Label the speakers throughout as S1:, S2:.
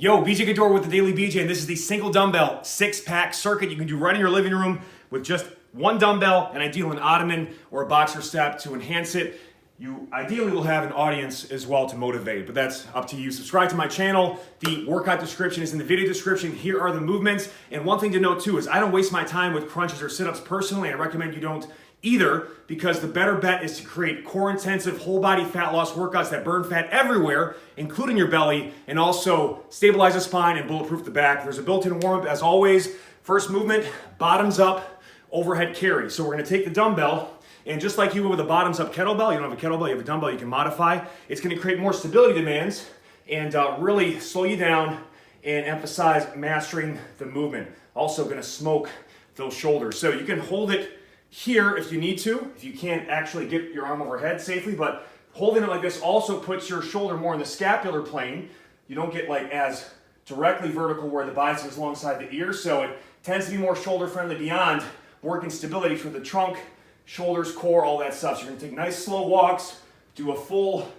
S1: Yo, BJ Gaddour with the Daily BJ, and this is the single dumbbell 6-pack circuit you can do right in your living room with just one dumbbell and ideally an ottoman or a boxer step to enhance it. You ideally will have an audience as well to motivate, but that's up to you. Subscribe to my channel. The workout description is in the video description. Here are the movements. And one thing to note too is I don't waste my time with crunches or sit-ups personally. I recommend you don't either, because the better bet is to create core intensive whole body fat loss workouts that burn fat everywhere, including your belly, and also stabilize the spine and bulletproof the back. There's a built-in warm-up as always. First movement, bottoms up, overhead carry. So we're gonna take the dumbbell, and just like you would with a bottoms up kettlebell, you don't have a kettlebell, you have a dumbbell you can modify. It's gonna create more stability demands and really slow you down and emphasize mastering the movement. Also gonna smoke those shoulders. So you can hold it here if you need to, if you can't actually get your arm overhead safely, but holding it like this also puts your shoulder more in the scapular plane. You don't get like as directly vertical where the bicep is alongside the ear, so it tends to be more shoulder friendly beyond working stability for the trunk, shoulders, core, all that stuff. So you're gonna take nice slow walks, do a full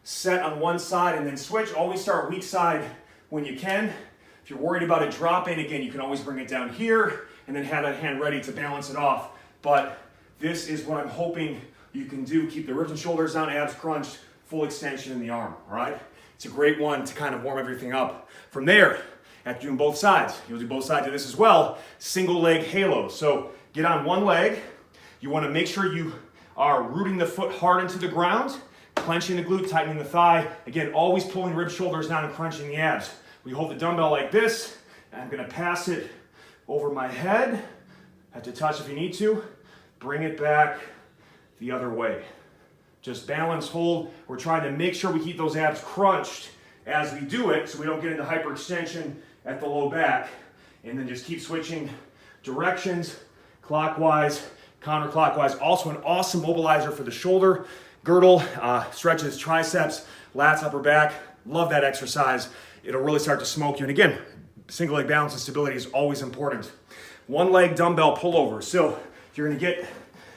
S1: set on one side and then switch. Always start weak side when you can. If you're worried about it dropping, again, you can always bring it down here and then have that hand ready to balance it off. But this is what I'm hoping you can do. Keep the ribs and shoulders down, abs crunched, full extension in the arm, all right? It's a great one to kind of warm everything up. From there, after doing both sides, you'll do both sides of this as well, single leg halo. So get on one leg. You wanna make sure you are rooting the foot hard into the ground, clenching the glute, tightening the thigh. Again, always pulling ribs, shoulders down and crunching the abs. We hold the dumbbell like this, and I'm gonna pass it over my head. Have to touch if you need to. Bring it back the other way. Just balance, hold. We're trying to make sure we keep those abs crunched as we do it so we don't get into hyperextension at the low back. And then just keep switching directions, clockwise, counterclockwise. Also an awesome mobilizer for the shoulder girdle, stretches triceps, lats, upper back. Love that exercise. It'll really start to smoke you. And again, single leg balance and stability is always important. One leg dumbbell pullover. So you're gonna get,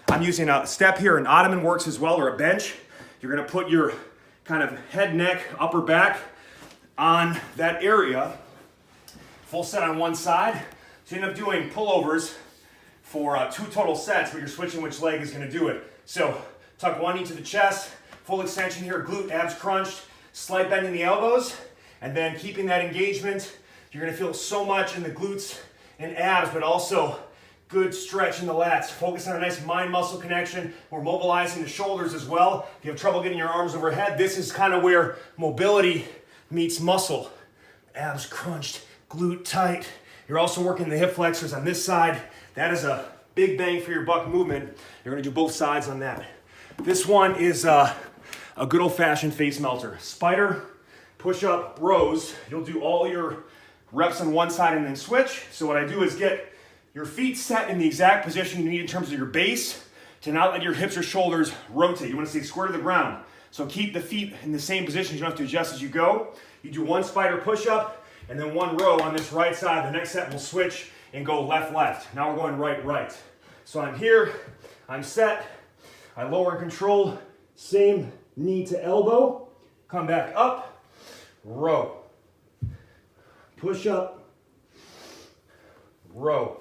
S1: I'm using a step here, an ottoman works as well, or a bench. You're gonna put your kind of head, neck, upper back on that area. Full set on one side. So you end up doing pullovers for 2 total sets, but you're switching which leg is gonna do it. So tuck one knee to the chest, full extension here, glute, abs crunched, slight bend in the elbows, and then keeping that engagement. You're gonna feel so much in the glutes and abs, but also good stretch in the lats. Focus on a nice mind-muscle connection. We're mobilizing the shoulders as well. If you have trouble getting your arms overhead, this is kind of where mobility meets muscle. Abs crunched, glute tight. You're also working the hip flexors on this side. That is a big bang for your buck movement. You're gonna do both sides on that. This one is a good old-fashioned face melter. Spider, push-up, rows. You'll do all your reps on one side and then switch. So what I do is get your feet set in the exact position you need in terms of your base to not let your hips or shoulders rotate. You want to stay square to the ground. So keep the feet in the same position. You don't have to adjust as you go. You do one spider push-up and then one row on this right side. The next set will switch and go left, left. Now we're going right, right. So I'm here, I'm set. I lower and control, same knee to elbow. Come back up, row. Push up, row.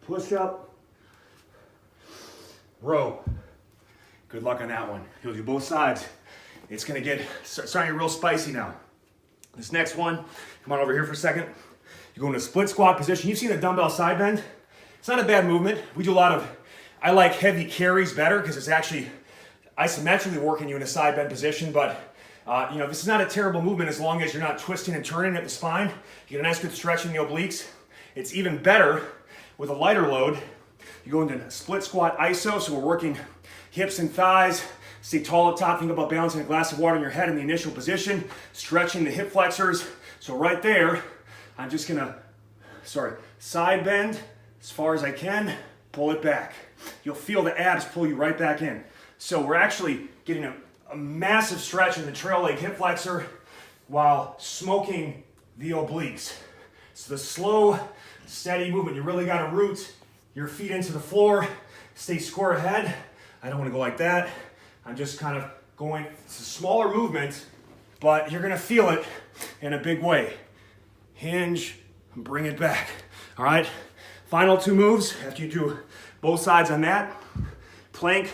S1: Push up, row. Good luck on that one. You'll do both sides. It's gonna get starting real spicy now. This next one, come on over here for a second. You go into a split squat position. You've seen the dumbbell side bend. It's not a bad movement. We do a lot of, I like heavy carries better because it's actually isometrically working you in a side bend position, but this is not a terrible movement as long as you're not twisting and turning at the spine. You get a nice good stretch in the obliques. It's even better with a lighter load. You go into a split squat iso, so we're working hips and thighs. Stay tall up top, think about balancing a glass of water in your head in the initial position, stretching the hip flexors. So right there, I'm just gonna, side bend as far as I can, pull it back. You'll feel the abs pull you right back in. So we're actually getting a massive stretch in the trail leg hip flexor while smoking the obliques. So the slow, steady movement. You really got to root your feet into the floor. Stay square ahead. I don't want to go like that. I'm just kind of going, it's a smaller movement, but you're gonna feel it in a big way. Hinge, and bring it back, all right? Final two moves, after you do both sides on that, plank,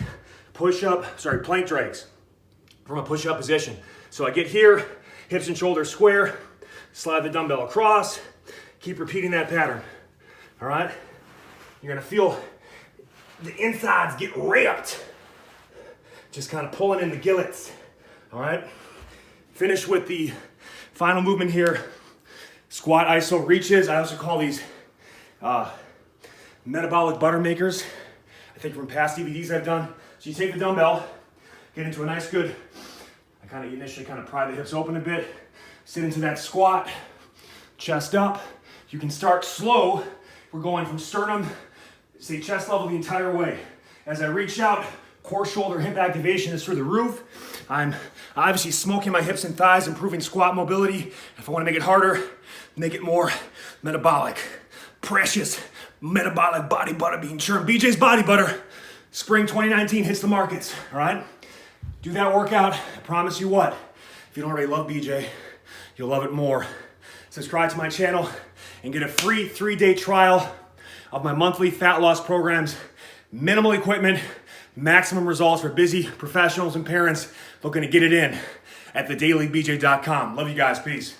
S1: plank drags from a push-up position. So I get here, hips and shoulders square, slide the dumbbell across, keep repeating that pattern, all right? You're gonna feel the insides get ripped, just kind of pulling in the gillets, all right? Finish with the final movement here, squat iso reaches. I also call these metabolic butter makers. I think from past DVDs I've done. So you take the dumbbell, get into a nice good, I initially pry the hips open a bit, sit into that squat, chest up. You can start slow. We're going from sternum, say chest level the entire way. As I reach out, core, shoulder, hip activation is through the roof. I'm obviously smoking my hips and thighs, improving squat mobility. If I want to make it harder, make it more metabolic. Precious metabolic body butter being churned. BJ's Body Butter. Spring 2019 hits the markets, all right? Do that workout. I promise you what, if you don't already love BJ, you'll love it more. Subscribe to my channel and get a free 3-day trial of my monthly fat loss programs. Minimal equipment, maximum results for busy professionals and parents looking to get it in at thedailybj.com. Love you guys, peace.